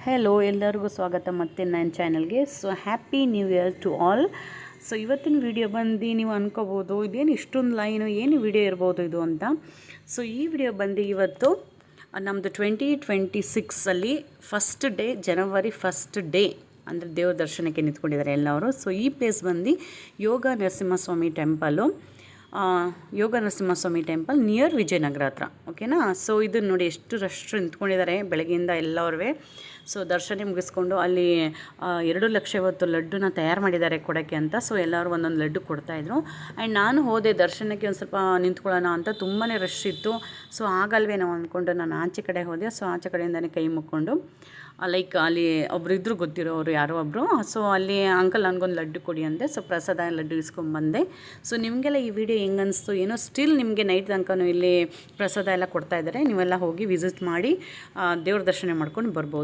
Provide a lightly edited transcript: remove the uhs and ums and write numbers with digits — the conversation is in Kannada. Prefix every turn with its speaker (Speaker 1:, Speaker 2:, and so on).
Speaker 1: ಹೆಲೋ ಎಲ್ಲರಿಗೂ ಸ್ವಾಗತ ಮತ್ತೆ ನನ್ನ ಚಾನಲ್ಗೆ. So happy new year to all. So ಇವತ್ತಿನ ವಿಡಿಯೋ ಬಂದು ನೀವು ಅನ್ಕೋಬೋದು ಇದೇನು ಇಷ್ಟೊಂದು ಲೈನು ಏನು ವಿಡಿಯೋ ಇರ್ಬೋದು ಇದು ಅಂತ. ಸೊ ಈ ವಿಡಿಯೋ ಬಂದು ಇವತ್ತು ನಮ್ಮದು 2026 ಫಸ್ಟ್ ಡೇ, ಜನವರಿ ಫಸ್ಟ್ ಡೇ ಅಂದರೆ ದೇವ್ರ ದರ್ಶನಕ್ಕೆ ನಿಂತ್ಕೊಂಡಿದ್ದಾರೆ ಎಲ್ಲವರು. ಸೊ ಈ ಪ್ಲೇಸ್ ಬಂದು ಯೋಗ ನರಸಿಂಹಸ್ವಾಮಿ ಟೆಂಪಲ್ ನಿಯರ್ ವಿಜಯನಗರ ಹತ್ರ, ಓಕೆನಾ. ಸೊ ಇದನ್ನು ನೋಡಿ ಎಷ್ಟು ರಶ್ ನಿಂತ್ಕೊಂಡಿದ್ದಾರೆ ಬೆಳಗ್ಗೆಯಿಂದ ಎಲ್ಲರೂ. ಸೊ ದರ್ಶನ ಮುಗಿಸ್ಕೊಂಡು ಅಲ್ಲಿ 2,50,000 ಲಡ್ಡುನ ತಯಾರು ಮಾಡಿದ್ದಾರೆ ಕೊಡೋಕ್ಕೆ ಅಂತ. ಸೊ ಎಲ್ಲರೂ ಒಂದೊಂದು ಲಡ್ಡು ಕೊಡ್ತಾಯಿದ್ರು. ಆ್ಯಂಡ್ ನಾನು ಹೋದೆ ದರ್ಶನಕ್ಕೆ ಒಂದು ಸ್ವಲ್ಪ ನಿಂತ್ಕೊಳ್ಳೋಣ ಅಂತ, ತುಂಬಾ ರಶ್ ಇತ್ತು. ಸೊ ಆಗಲ್ವೇ ನಾವು ಅಂದ್ಕೊಂಡು ನಾನು ಆಚೆ ಕಡೆ ಹೋದೆ. ಸೊ ಆಚೆ ಕಡೆಯಿಂದನೇ ಕೈ ಮುಕ್ಕೊಂಡು ಲೈಕ್ ಅಲ್ಲಿ ಒಬ್ರು ಇದ್ದರು, ಗೊತ್ತಿರೋರು ಯಾರೋ ಒಬ್ಬರು. ಸೊ ಅಲ್ಲಿ ಅಂಕಲ್ ನನಗೊಂದು ಲಡ್ಡು ಕೊಡಿ ಅಂದೆ. ಸೊ ಪ್ರಸಾದ ಲಡ್ಡು ಇಸ್ಕೊಂಡ್ಬಂದೆ. ಸೊ ನಿಮಗೆಲ್ಲ ಈ ವಿಡಿಯೋ ಹೆಂಗೆ ಅನಿಸ್ತು ಏನೋ, ಸ್ಟಿಲ್ ನಿಮಗೆ ನೈಟ್ ತನಕನೂ ಇಲ್ಲಿ ಪ್ರಸಾದ ಎಲ್ಲ ಕೊಡ್ತಾಯಿದ್ದಾರೆ. ನೀವೆಲ್ಲ ಹೋಗಿ ವಿಸಿಟ್ ಮಾಡಿ ದೇವ್ರ ದರ್ಶನ ಮಾಡ್ಕೊಂಡು ಬರ್ಬೋದು.